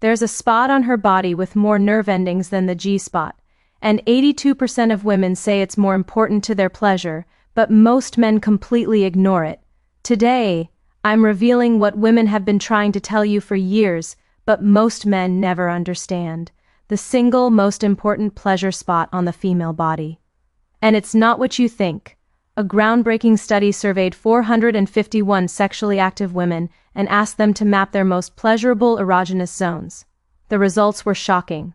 There's a spot on her body with more nerve endings than the G-spot, and 82% of women say it's more important to their pleasure, but most men completely ignore it. Today, I'm revealing what women have been trying to tell you for years, but most men never understand: the single most important pleasure spot on the female body. And it's not what you think. A groundbreaking study surveyed 451 sexually active women and asked them to map their most pleasurable erogenous zones. The results were shocking.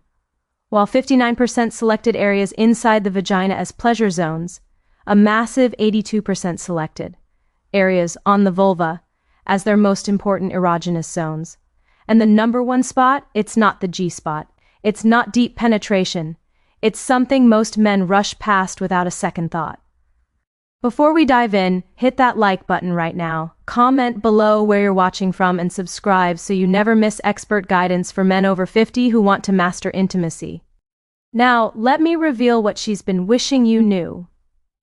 While 59% selected areas inside the vagina as pleasure zones, a massive 82% selected areas on the vulva as their most important erogenous zones. And the number one spot, it's not the G-spot. It's not deep penetration. It's something most men rush past without a second thought. Before we dive in, hit that like button right now, comment below where you're watching from, and subscribe so you never miss expert guidance for men over 50 who want to master intimacy. Now, let me reveal what she's been wishing you knew.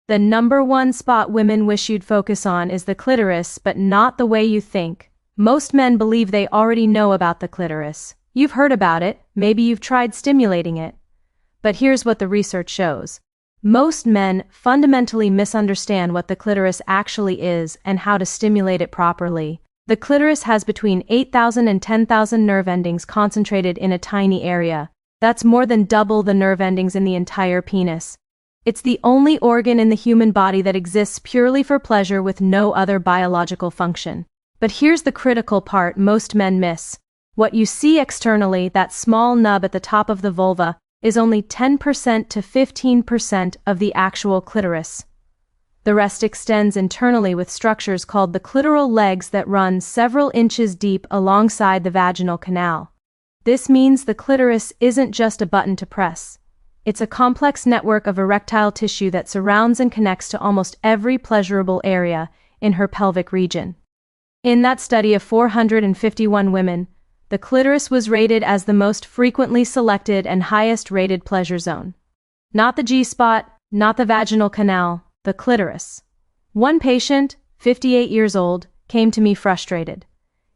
The number one spot women wish you'd focus on is the clitoris, but not the way you think. Most men believe they already know about the clitoris. You've heard about it, maybe you've tried stimulating it. But here's what the research shows. Most men fundamentally misunderstand what the clitoris actually is and how to stimulate it properly. The clitoris has between 8,000 and 10,000 nerve endings concentrated in a tiny area. That's more than double the nerve endings in the entire penis. It's the only organ in the human body that exists purely for pleasure with no other biological function. But here's the critical part most men miss. What you see externally, that small nub at the top of the vulva, is only 10% to 15% of the actual clitoris. The rest extends internally with structures called the clitoral legs that run several inches deep alongside the vaginal canal. This means the clitoris isn't just a button to press. It's a complex network of erectile tissue that surrounds and connects to almost every pleasurable area in her pelvic region. In that study of 451 women, the clitoris was rated as the most frequently selected and highest rated pleasure zone. Not the G-spot, not the vaginal canal, the clitoris. One patient, 58 years old, came to me frustrated.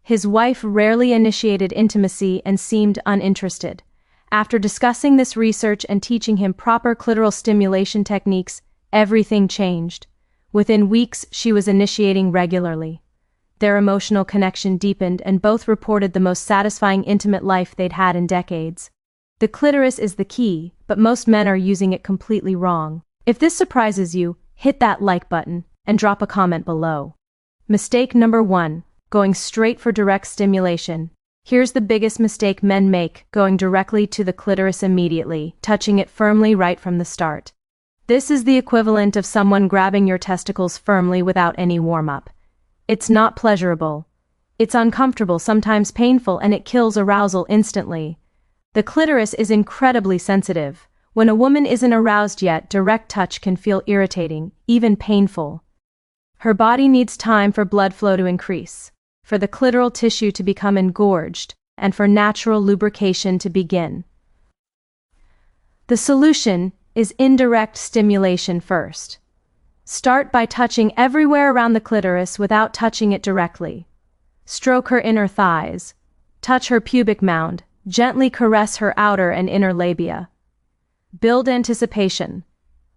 His wife rarely initiated intimacy and seemed uninterested. After discussing this research and teaching him proper clitoral stimulation techniques, everything changed. Within weeks, she was initiating regularly. Their emotional connection deepened and both reported the most satisfying intimate life they'd had in decades. The clitoris is the key, but most men are using it completely wrong. If this surprises you, hit that like button and drop a comment below. Mistake number 1, going straight for direct stimulation. Here's the biggest mistake men make: going directly to the clitoris immediately, touching it firmly right from the start. This is the equivalent of someone grabbing your testicles firmly without any warm-up. It's not pleasurable. It's uncomfortable, sometimes painful, and it kills arousal instantly. The clitoris is incredibly sensitive. When a woman isn't aroused yet, direct touch can feel irritating, even painful. Her body needs time for blood flow to increase, for the clitoral tissue to become engorged, and for natural lubrication to begin. The solution is indirect stimulation first. Start by touching everywhere around the clitoris without touching it directly. Stroke her inner thighs. Touch her pubic mound. Gently caress her outer and inner labia. Build anticipation.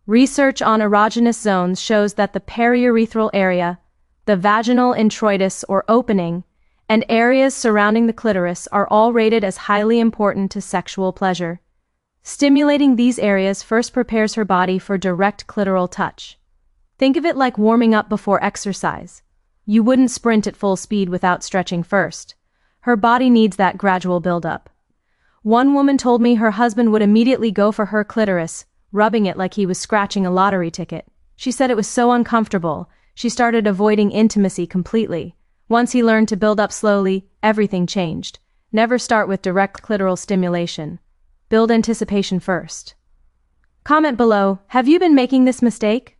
Research on erogenous zones shows that the periurethral area, the vaginal introitus or opening, and areas surrounding the clitoris are all rated as highly important to sexual pleasure. Stimulating these areas first prepares her body for direct clitoral touch. Think of it like warming up before exercise. You wouldn't sprint at full speed without stretching first. Her body needs that gradual buildup. One woman told me her husband would immediately go for her clitoris, rubbing it like he was scratching a lottery ticket. She said it was so uncomfortable, she started avoiding intimacy completely. Once he learned to build up slowly, everything changed. Never start with direct clitoral stimulation. Build anticipation first. Comment below, have you been making this mistake?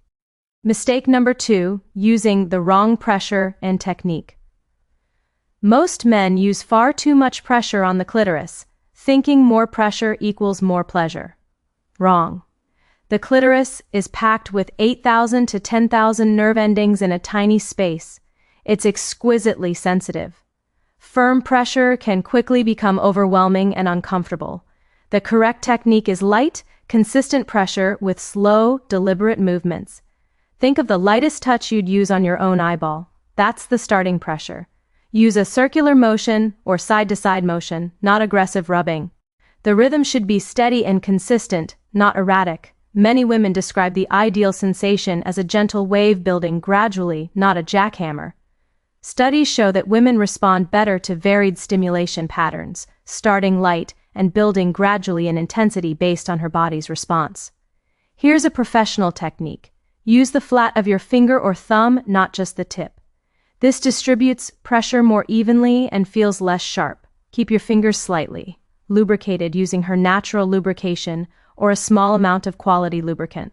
Mistake number 2, using the wrong pressure and technique. Most men use far too much pressure on the clitoris, thinking more pressure equals more pleasure. Wrong. The clitoris is packed with 8,000 to 10,000 nerve endings in a tiny space. It's exquisitely sensitive. Firm pressure can quickly become overwhelming and uncomfortable. The correct technique is light, consistent pressure with slow, deliberate movements. Think of the lightest touch you'd use on your own eyeball. That's the starting pressure. Use a circular motion or side-to-side motion, not aggressive rubbing. The rhythm should be steady and consistent, not erratic. Many women describe the ideal sensation as a gentle wave building gradually, not a jackhammer. Studies show that women respond better to varied stimulation patterns, starting light and building gradually in intensity based on her body's response. Here's a professional technique. Use the flat of your finger or thumb, not just the tip. This distributes pressure more evenly and feels less sharp. Keep your fingers slightly lubricated using her natural lubrication or a small amount of quality lubricant.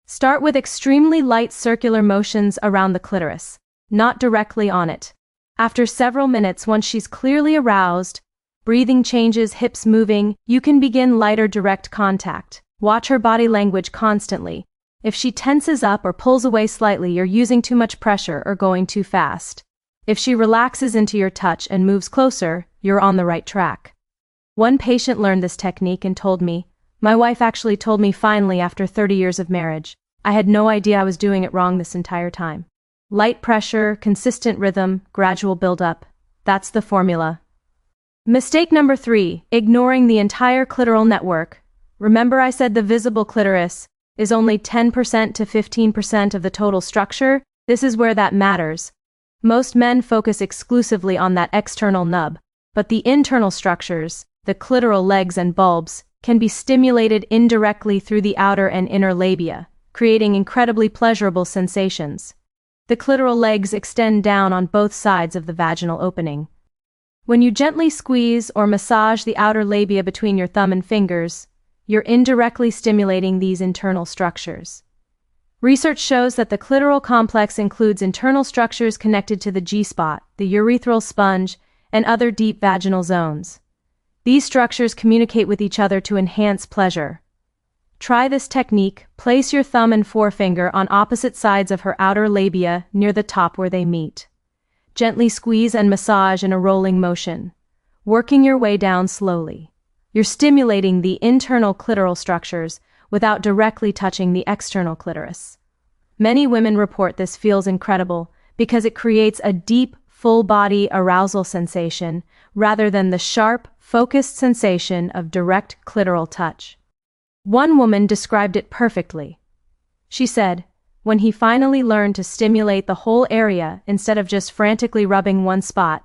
Start with extremely light circular motions around the clitoris, not directly on it. After several minutes, once she's clearly aroused, breathing changes, hips moving, you can begin lighter direct contact. Watch her body language constantly. If she tenses up or pulls away slightly, you're using too much pressure or going too fast. If she relaxes into your touch and moves closer, you're on the right track. One patient learned this technique and told me, "My wife actually told me finally after 30 years of marriage. I had no idea I was doing it wrong this entire time." Light pressure, consistent rhythm, gradual build-up. That's the formula. Mistake number 3, ignoring the entire clitoral network. Remember I said the visible clitoris is only 10% to 15% of the total structure? This is where that matters. Most men focus exclusively on that external nub, but the internal structures, the clitoral legs and bulbs, can be stimulated indirectly through the outer and inner labia, creating incredibly pleasurable sensations. The clitoral legs extend down on both sides of the vaginal opening. When you gently squeeze or massage the outer labia between your thumb and fingers, you're indirectly stimulating these internal structures. Research shows that the clitoral complex includes internal structures connected to the G-spot, the urethral sponge, and other deep vaginal zones. These structures communicate with each other to enhance pleasure. Try this technique. Place your thumb and forefinger on opposite sides of her outer labia near the top where they meet. Gently squeeze and massage in a rolling motion, working your way down slowly. You're stimulating the internal clitoral structures without directly touching the external clitoris. Many women report this feels incredible because it creates a deep, full-body arousal sensation rather than the sharp, focused sensation of direct clitoral touch. One woman described it perfectly. She said, "When he finally learned to stimulate the whole area instead of just frantically rubbing one spot,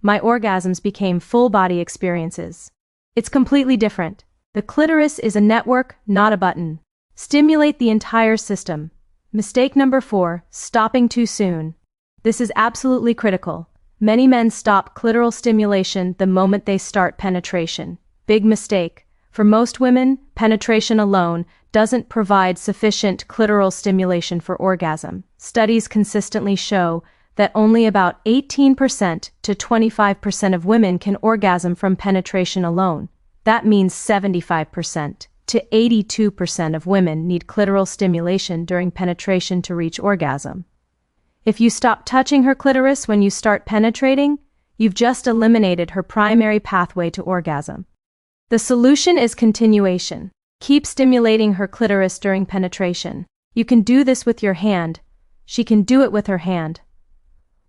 my orgasms became full-body experiences." It's completely different. The clitoris is a network, not a button. Stimulate the entire system. Mistake number 4, stopping too soon. This is absolutely critical. Many men stop clitoral stimulation the moment they start penetration. Big mistake. For most women, penetration alone doesn't provide sufficient clitoral stimulation for orgasm. Studies consistently show that only about 18% to 25% of women can orgasm from penetration alone. That means 75% to 82% of women need clitoral stimulation during penetration to reach orgasm. If you stop touching her clitoris when you start penetrating, you've just eliminated her primary pathway to orgasm. The solution is continuation. Keep stimulating her clitoris during penetration. You can do this with your hand. She can do it with her hand.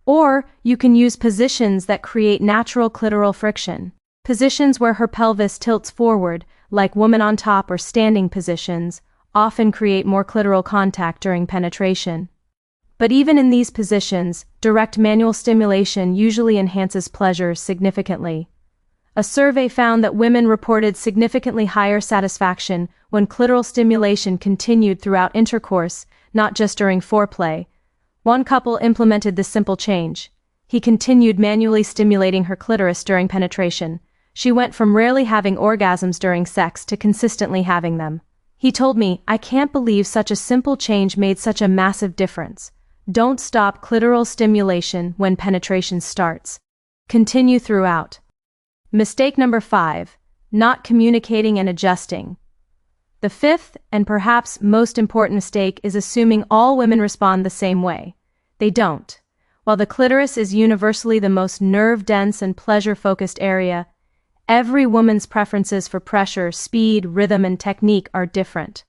Or you can use positions that create natural clitoral friction. Positions where her pelvis tilts forward, like woman on top or standing positions, often create more clitoral contact during penetration. But even in these positions, direct manual stimulation usually enhances pleasure significantly. A survey found that women reported significantly higher satisfaction when clitoral stimulation continued throughout intercourse, not just during foreplay. One couple implemented this simple change. He continued manually stimulating her clitoris during penetration. She went from rarely having orgasms during sex to consistently having them. He told me, "I can't believe such a simple change made such a massive difference." Don't stop clitoral stimulation when penetration starts. Continue throughout. Mistake number 5, not communicating and adjusting. The 5th and perhaps most important mistake is assuming all women respond the same way. They don't. While the clitoris is universally the most nerve-dense and pleasure-focused area, every woman's preferences for pressure, speed, rhythm, and technique are different.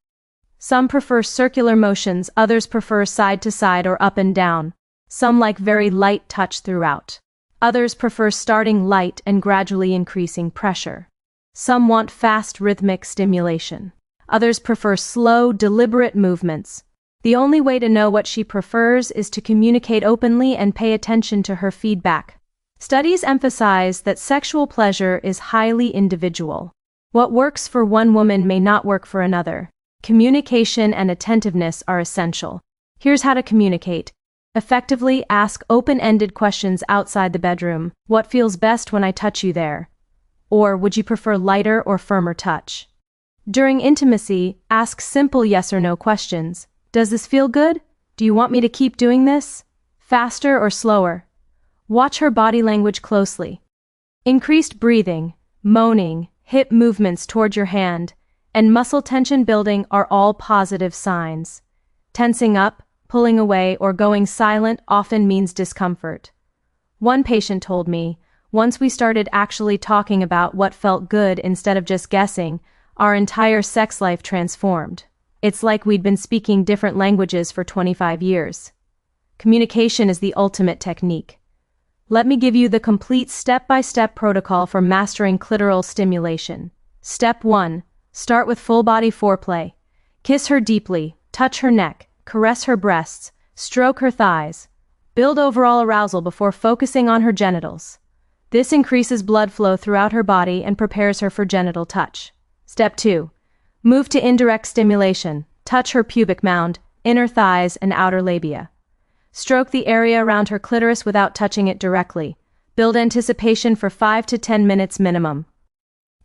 Some prefer circular motions, others prefer side to side or up and down. Some like very light touch throughout. Others prefer starting light and gradually increasing pressure. Some want fast rhythmic stimulation. Others prefer slow, deliberate movements. The only way to know what she prefers is to communicate openly and pay attention to her feedback. Studies emphasize that sexual pleasure is highly individual. What works for one woman may not work for another. Communication and attentiveness are essential. Here's how to communicate. Effectively ask open-ended questions outside the bedroom. What feels best when I touch you there? Or would you prefer lighter or firmer touch? During intimacy, ask simple yes or no questions. Does this feel good? Do you want me to keep doing this? Faster or slower? Watch her body language closely. Increased breathing, moaning, hip movements toward your hand, and muscle tension building are all positive signs. Tensing up, pulling away, or going silent often means discomfort. One patient told me, once we started actually talking about what felt good instead of just guessing, our entire sex life transformed. It's like we'd been speaking different languages for 25 years. Communication is the ultimate technique. Let me give you the complete step-by-step protocol for mastering clitoral stimulation. Step 1. Start with full-body foreplay. Kiss her deeply, touch her neck, caress her breasts, stroke her thighs. Build overall arousal before focusing on her genitals. This increases blood flow throughout her body and prepares her for genital touch. Step 2. Move to indirect stimulation. Touch her pubic mound, inner thighs, and outer labia. Stroke the area around her clitoris without touching it directly. Build anticipation for 5 to 10 minutes minimum.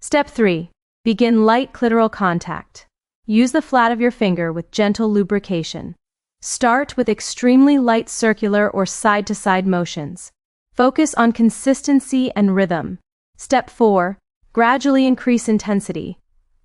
Step 3. Begin light clitoral contact. Use the flat of your finger with gentle lubrication. Start with extremely light circular or side-to-side motions. Focus on consistency and rhythm. Step 4. Gradually increase intensity.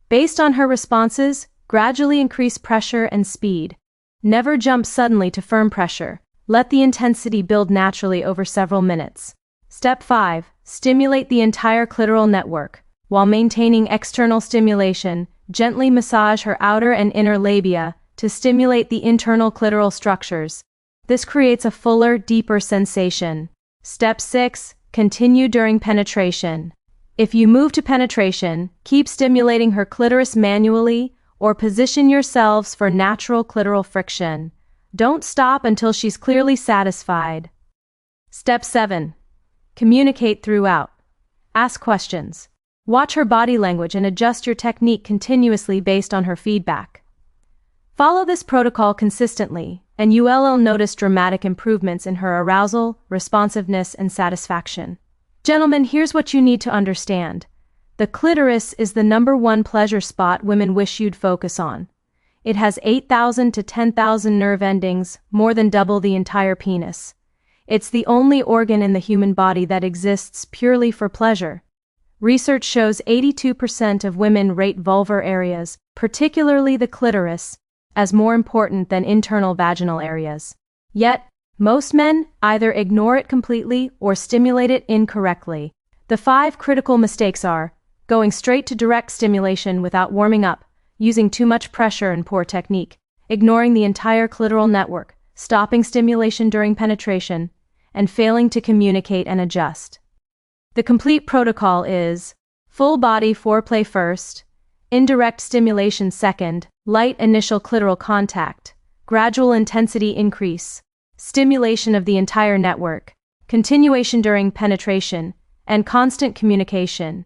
Based on her responses, gradually increase pressure and speed. Never jump suddenly to firm pressure. Let the intensity build naturally over several minutes. Step 5. Stimulate the entire clitoral network. While maintaining external stimulation, gently massage her outer and inner labia to stimulate the internal clitoral structures. This creates a fuller, deeper sensation. Step 6. Continue during penetration. If you move to penetration, keep stimulating her clitoris manually or position yourselves for natural clitoral friction. Don't stop until she's clearly satisfied. Step 7. Communicate throughout. Ask questions. Watch her body language and adjust your technique continuously based on her feedback. Follow this protocol consistently, and you will notice dramatic improvements in her arousal, responsiveness, and satisfaction. Gentlemen, here's what you need to understand. The clitoris is the #1 pleasure spot women wish you'd focus on. It has 8,000 to 10,000 nerve endings, more than double the entire penis. It's the only organ in the human body that exists purely for pleasure. Research shows 82% of women rate vulvar areas, particularly the clitoris, as more important than internal vaginal areas. Yet, most men either ignore it completely or stimulate it incorrectly. The 5 critical mistakes are: going straight to direct stimulation without warming up, using too much pressure and poor technique, ignoring the entire clitoral network, stopping stimulation during penetration, and failing to communicate and adjust. The complete protocol is: full body foreplay first, indirect stimulation second, light initial clitoral contact, gradual intensity increase, stimulation of the entire network, continuation during penetration, and constant communication.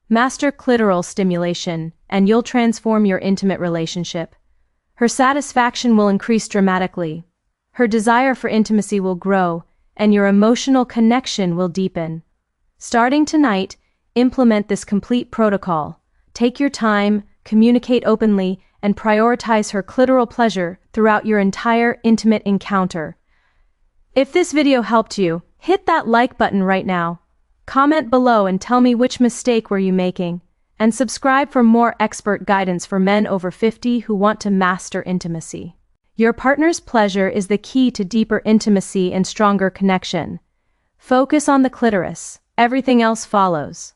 Master clitoral stimulation, and you'll transform your intimate relationship. Her satisfaction will increase dramatically. Her desire for intimacy will grow, and your emotional connection will deepen. Starting tonight, implement this complete protocol. Take your time, communicate openly, and prioritize her clitoral pleasure throughout your entire intimate encounter. If this video helped you, hit that like button right now. Comment below and tell me which mistake were you making, and subscribe for more expert guidance for men over 50 who want to master intimacy. Your partner's pleasure is the key to deeper intimacy and stronger connection. Focus on the clitoris, everything else follows.